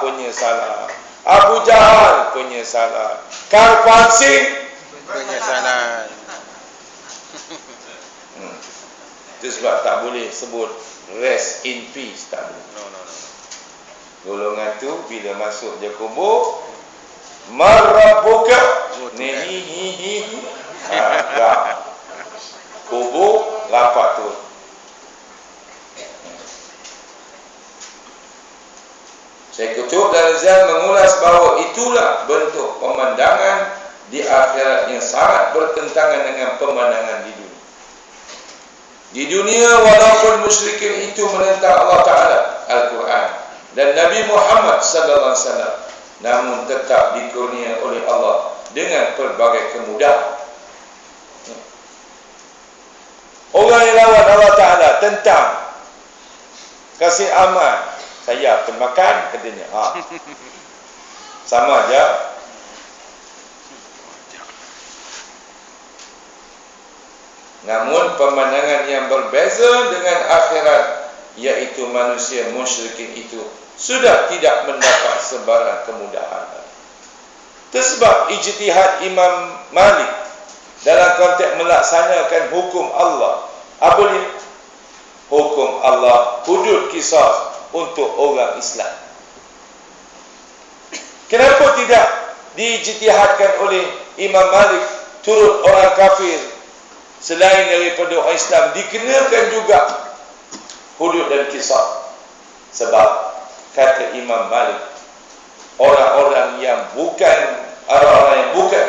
punya salah, Abu Jahal punya salah, Karl Singh punya salah. Itu sebab tak boleh sebut rest in peace, tak boleh. No. Golongan tu bila masuk je kubur, marabuka ni kubur lapak tu. Syekh Qutb Al-Azhar mengulas bahawa itulah bentuk pemandangan di akhirat yang sangat bertentangan dengan pemandangan di dunia. Di dunia, walaupun musyrikin itu menentang Allah Ta'ala, Al-Quran dan Nabi Muhammad SAW, namun tetap dikurnia oleh Allah dengan pelbagai kemudahan. Orang yang lawan Allah Ta'ala tentang kasih aman, saya akan makan, katanya. Sama aja. Namun pemandangan yang berbeza dengan akhirat, yaitu manusia musyrikin itu sudah tidak mendapat sebarang kemudahan. Tersebab ijtihad Imam Malik dalam konteks melaksanakan hukum Allah, apa dia? Hukum Allah, hudud qisas untuk orang Islam. Kenapa tidak diijtihadkan oleh Imam Malik turut orang kafir selain daripada orang Islam dikenakan juga hudud dan qisas? Sebab kata Imam Malik, orang-orang yang bukan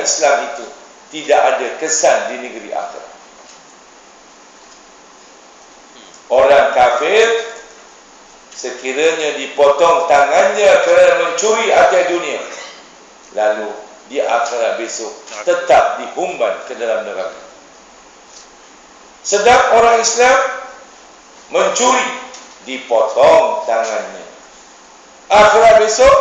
Islam itu tidak ada kesan di negeri akhirat. Orang kafir sekiranya dipotong tangannya kerana mencuri harta dunia, lalu di akhirat besok tetap dihumban ke dalam neraka. Sedang orang Islam mencuri, dipotong tangannya, akhirat besok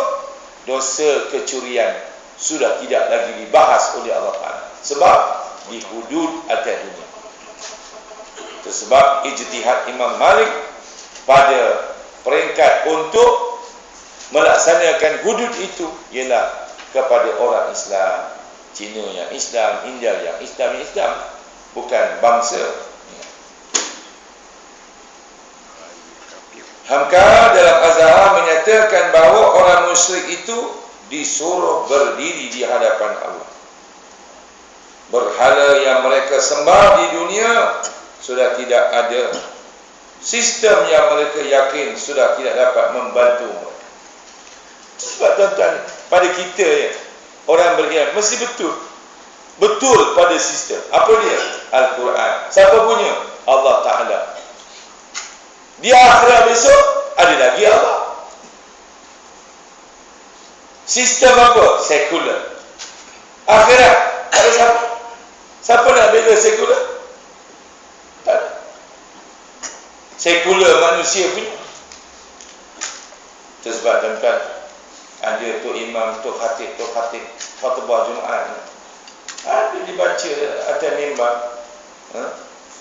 dosa kecurian sudah tidak lagi dibahas oleh Allah Ta'ala, sebab di hudud atas dunia. Itu sebab ijtihad Imam Malik pada peringkat untuk melaksanakan hudud itu ialah kepada orang Islam. Cina yang Islam, India yang Islam, bukan bangsa. Hamka dalam Azhar menyatakan bahawa orang musyrik itu disuruh berdiri di hadapan Allah. Berhala yang mereka sembah di dunia sudah tidak ada. Sistem yang mereka yakin sudah tidak dapat membantu mereka. Sebab tuan-tuan, pada kita ya, orang beriman mesti betul pada sistem. Apa dia? Al-Quran. Siapa punya? Allah Ta'ala. Di akhirat besok ada lagi Allah. Sistem apa? Sekular. Akhirat ada siapa? Siapa nak bela sekular? Tak ada. Sekular manusia punya. Itu sebab tuan-tuan, ada Tok Imam, Tok Khatib khutbah Jumaat, ada dibaca atas mimbar,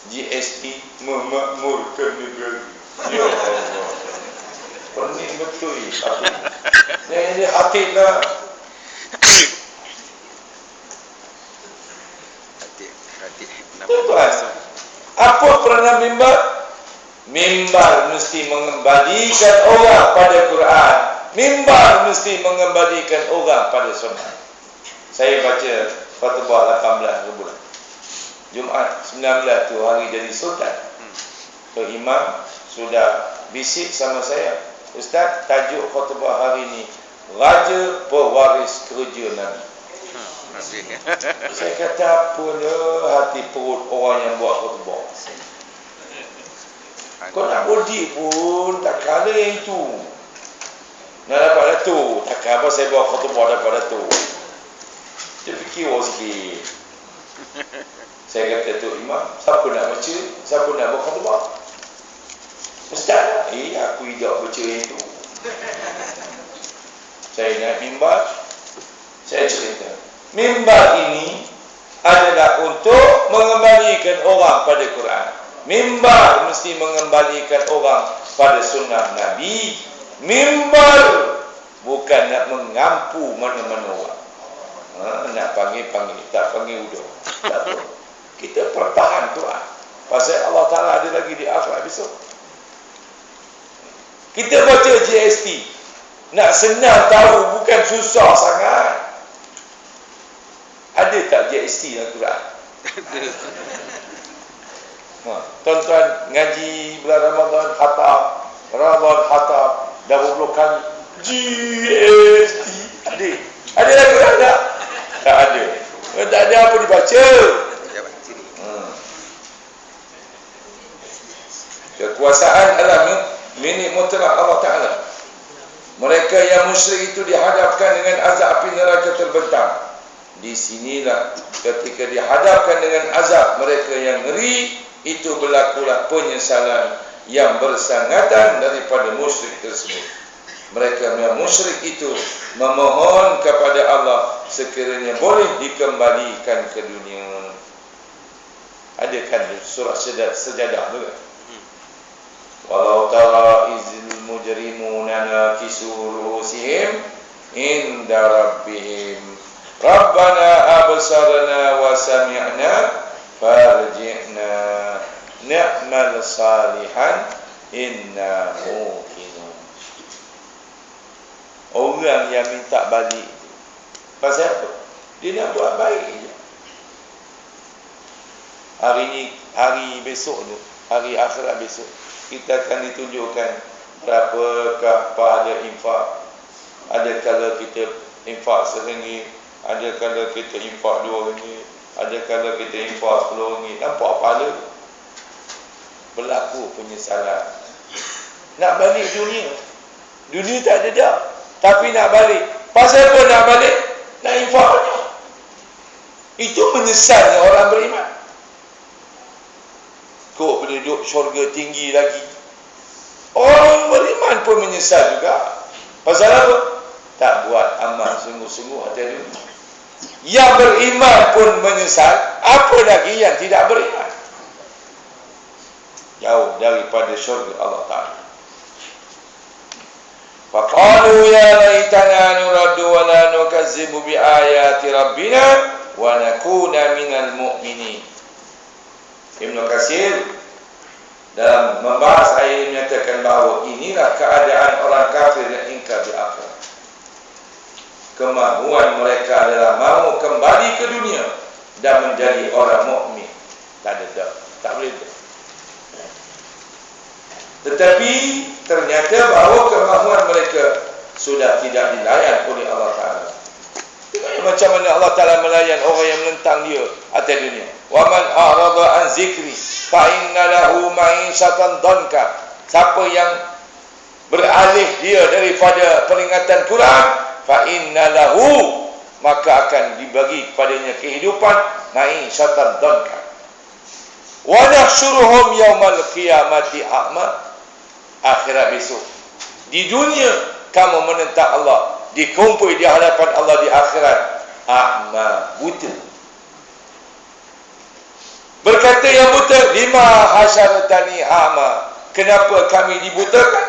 GST memakmurkan negara. Ya Allah, pening betul yang ini Khatib lah. Tuan-tuan, apa peranan mimbar? Mimbar mesti mengembalikan orang pada Quran. Mimbar mesti mengembalikan orang pada sunnah. Saya baca khutbah 18 bulan. Jumaat 19 tu hari jadi sultan. Tok Imam sudah bisik sama saya, Ustaz, tajuk khutbah hari ini Raja Pewaris Kerja Nabi. Saya kata apalah hati perut orang yang buat khutbah. Kau nak bodi pun tak kala yang itu. Nak dapat Datuk, takkan apa saya buat khutbah dapat Datuk. Dia fikir sikit. Saya kata, Tok Imam, siapa nak baca? Siapa nak buat khutbah? Ustaz, aku tidak baca yang itu. Saya naik mimbar, saya cerita. Mimbar ini adalah untuk mengembalikan orang pada Quran. Mimbar mesti mengembalikan orang pada sunnah Nabi. Mimbar bukan bukan nak mengampu mana-mana orang. Nak panggil, tak panggil udah. Tak apa. Kita pertahan Quran. Pasal Allah Ta'ala ada lagi di akhirat besok. Kita baca GST. Nak senang tahu, bukan susah sangat. Ada tak GST dalam Quran? Tuan-tuan ngaji bulan Ramadan khatam, dah berpuluh kali GST. Ada lagu tak? Tak ada. Tak ada apa dibaca. Kekuasaan adalah milik mutlak Allah Ta'ala. Mereka yang musyrik itu dihadapkan dengan azab api neraka terbentang. Di sinilah ketika dihadapkan dengan azab mereka yang ngeri, itu berlakulah penyesalan yang bersangatan daripada musyrik tersebut. Mereka yang musyrik itu memohon kepada Allah sekiranya boleh dikembalikan ke dunia. Ada kan surah Sejadah tu kan? Walau tara izil mujrimuna nakisu ru'usihim inda rabbihim Rabbana absarna wa sami'na farji'na ni'mal salihan inna muqinun. Orang yang minta balik pasal apa? Dia nak buat baik je. Hari ni, hari besok tu, hari akhirat besok, kita akan ditunjukkan berapakah pahala infak. Ada kala kita infak RM1, ada kala kita infak RM2, ada kala kita infak RM10. Nampak pahala? Berlaku penyesalan. Nak balik dunia. Dunia tak ada dah, tapi nak balik. Pasal apa nak balik? Nak infak banyak. Itu menyesalnya orang beriman. Kok penduduk syurga tinggi lagi. Orang beriman pun menyesal juga. Pasal apa? Tak buat amal sungguh-sungguh atas dunia. Yang beriman pun menyesal, apa lagi yang tidak beriman? Jauh daripada syurga Allah Ta'ala. Faqalu ya laitana nuraddu wa la nukazzibu bi ayati rabbina wa nakuna minal mu'minin. Ibnu Katsir dalam membahas ayat ini menyatakan bahawa inilah keadaan orang kafir yang ingkar di akhirat. Kemahuan mereka adalah mahu kembali ke dunia dan menjadi orang mukmin. Tak ada dah, tak boleh dah. Tetapi ternyata bahawa kemahuan mereka sudah tidak dilayan oleh Allah Ta'ala. Tengok macam mana Allah Ta'ala melayan orang yang menentang dia atas dunia. Wa man a'rada an zikri fa inna lahu ma'isyatan danka. Siapa yang beralih dia daripada peringatan Quran, fa inna lahu, maka akan dibagi kepadanya kehidupan ma'isyatan danka. Wa nahsyuruhum yaumal qiyamati a'ma. Akhirat besok. Di dunia kamu menentang Allah, dikumpul di hadapan Allah di akhirat a'ma, buta. Berkata yang buta, lima hasyaratani a'ma, kenapa kami dibutakan?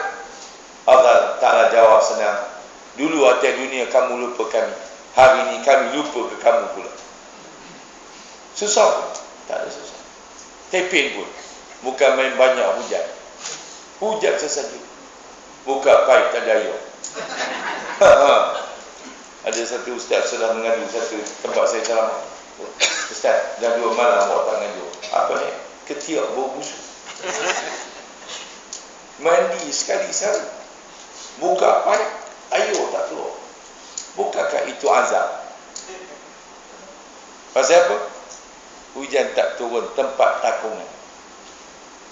Allah Ta'ala jawab senang. Dulu atas dunia kamu lupa kami, hari ini kami lupa ke kamu pula. Susah pun? Tak ada susah. Tepin pun, bukan main banyak hujan. Hujan sesaja, buka paip tak daya. Ada satu ustaz sudah mengadu satu tempat saya ceramah. Ustaz, dah 2 malam awak tak ngadu. Apa ni? Ketiak bau busuk. Mandi sekali sehari, buka paip, air tak keluar. Bukankah itu azab? Pasal apa? Hujan tak turun tempat takungan.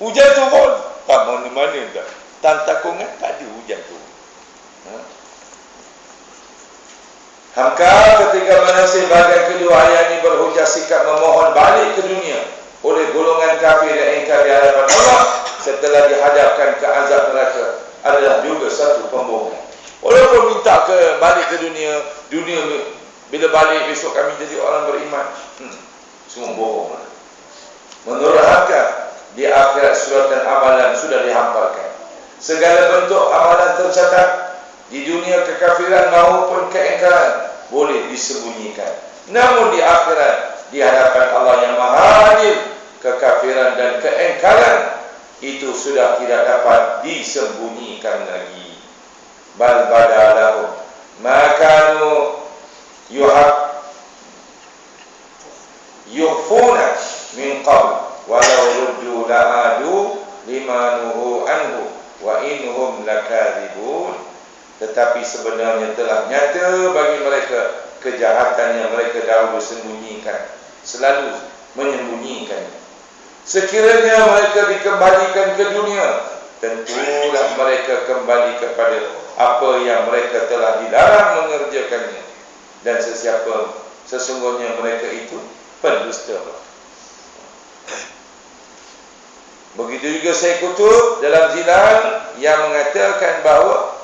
Hujan turun, tak mana-mana tak. Takungan tak ada hujan turun. Hamka ketika menafsir bahagian kedua ayat ini berhujah sikap memohon balik ke dunia oleh golongan kafir yang ingkar di hadapan Allah setelah dihadapkan ke azab neraka adalah juga satu pembohongan. Walaupun minta ke balik ke dunia bila balik besok kami jadi orang beriman, semua bohong. Menurut Hamka, di akhirat surat dan amalan sudah dihamparkan. Segala bentuk amalan tercatat Di dunia kekafiran maupun keengkaran boleh disembunyikan. Namun di akhirat, di hadapan Allah yang Maha Adil, kekafiran dan keengkaran itu sudah tidak dapat disembunyikan lagi. Bal badalahum makanu yukhfuna min qabl walau ruddu la'adu lima nuhu anhu wa inhum lakadzibun. Tetapi sebenarnya telah nyata bagi mereka kejahatan yang mereka dahulu sembunyikan, selalu menyembunyikannya. Sekiranya mereka dikembalikan ke dunia, tentulah mereka kembali kepada apa yang mereka telah dilarang mengerjakannya, dan sesungguhnya mereka itu pendusta. Begitu juga Syekh Qutb dalam Zilal yang mengatakan bahawa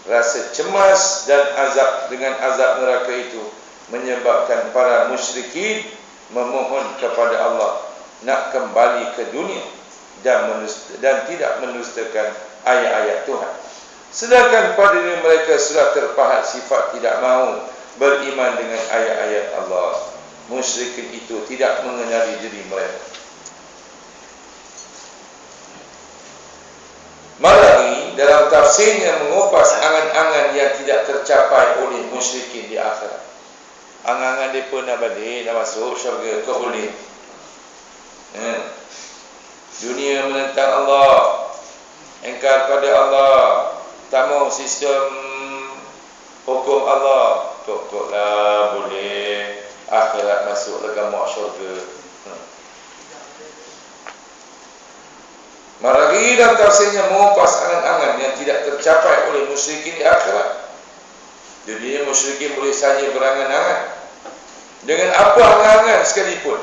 rasa cemas dan azab dengan azab neraka itu menyebabkan para musyrikin memohon kepada Allah nak kembali ke dunia dan tidak mendustakan ayat-ayat Tuhan. Sedangkan pada diri mereka sudah terpahat sifat tidak mahu beriman dengan ayat-ayat Allah. Musyrikin itu tidak mengenali diri mereka. Malawi dalam tafsirnya mengupas angan-angan yang tidak tercapai oleh musyrikin di akhirat. Angan-angan mereka nak balik, nak masuk syurga, kau boleh. Dunia menentang Allah, engkar pada Allah, tak mau sistem hukum Allah, kok-koklah boleh. Akhirat masuk lega mak syurga. Maragi dalam tafsirnya mengupas angan-angan yang tidak tercapai oleh musyrikin di akhirat. Jadi musyrikin boleh saja berangan-angan dengan apa angan-angan sekalipun.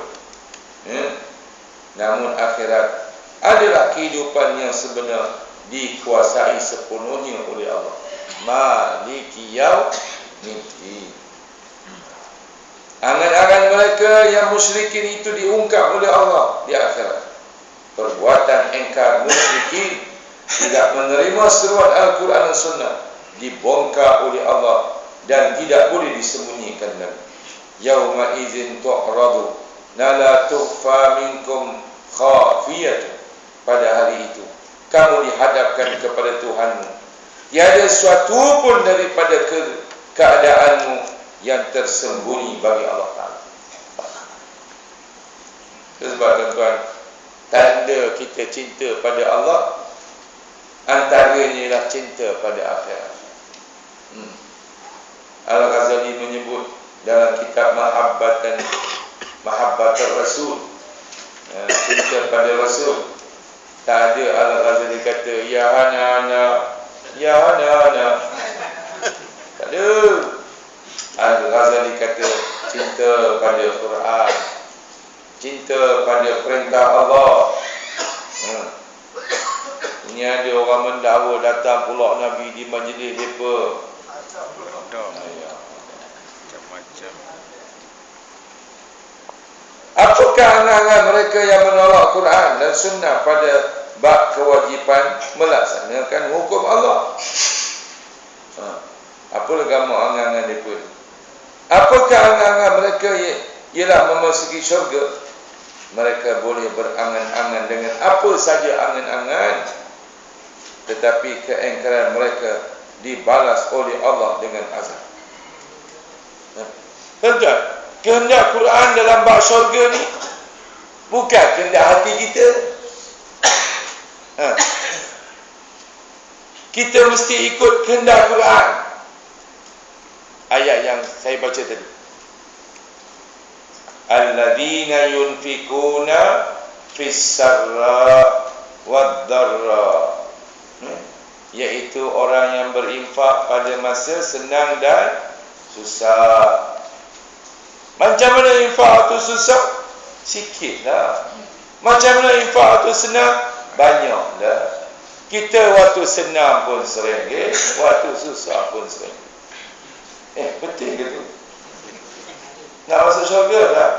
Namun akhirat adalah kehidupan yang sebenar, dikuasai sepenuhnya oleh Allah. Maliki yaumiddin. Angan-angan mereka yang musyrikin itu diungkap oleh Allah di akhirat. Perbuatan engkar musyrikin tidak menerima seruan Al-Quran dan Sunnah dibongkar oleh Allah dan tidak boleh disembunyikan lagi. Yauma idzin tu'radu la tukhfa minkum khafiyatun. Pada hari itu kamu dihadapkan kepada Tuhanmu, tiada suatu pun daripada keadaanmu yang tersembunyi bagi Allah Ta'ala. Sebab tuan-tuan, tanda kita cinta pada Allah antaranya ialah cinta pada akhirat. Al-Ghazali menyebut dalam kitab Mahabbatul Rasul, cinta pada Rasul. Tak ada Al-Ghazali kata ya hana-hana, ya hana-hana. Tak ada. Al-Ghazali kata cinta pada Quran, cinta pada perintah Allah. Ini ada orang mendakwa datang pula Nabi di majlis mereka. Macam-macam. Apakah angan-angan mereka yang menolak Quran dan Sunnah pada bab kewajipan melaksanakan hukum Allah? Apa agama angan-angan mereka? Apakah angan-angan mereka ialah memasuki syurga? Mereka boleh berangan-angan dengan apa saja angan-angan, tetapi keengkaran mereka dibalas oleh Allah dengan azab. Tuan-tuan, kehendak Quran dalam bab syurga ni bukan kehendak hati kita. Kita mesti ikut kehendak Quran. Ayat yang saya baca tadi. Alladzina yunfikuna fis-sarra wad-dharra, iaitu orang yang berinfak pada masa senang dan susah. Macam mana infak tu susah? Sikitlah. Macam mana infak tu senang? Banyaklah. Kita waktu senang pun RM1, waktu susah pun RM1. Betul ke tu? Nak masuk syurga tak?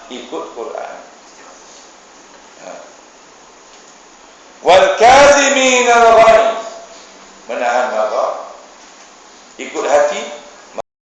Ikut Quran. Wal kazimin al-ghaiz, menahan marah. ikut hati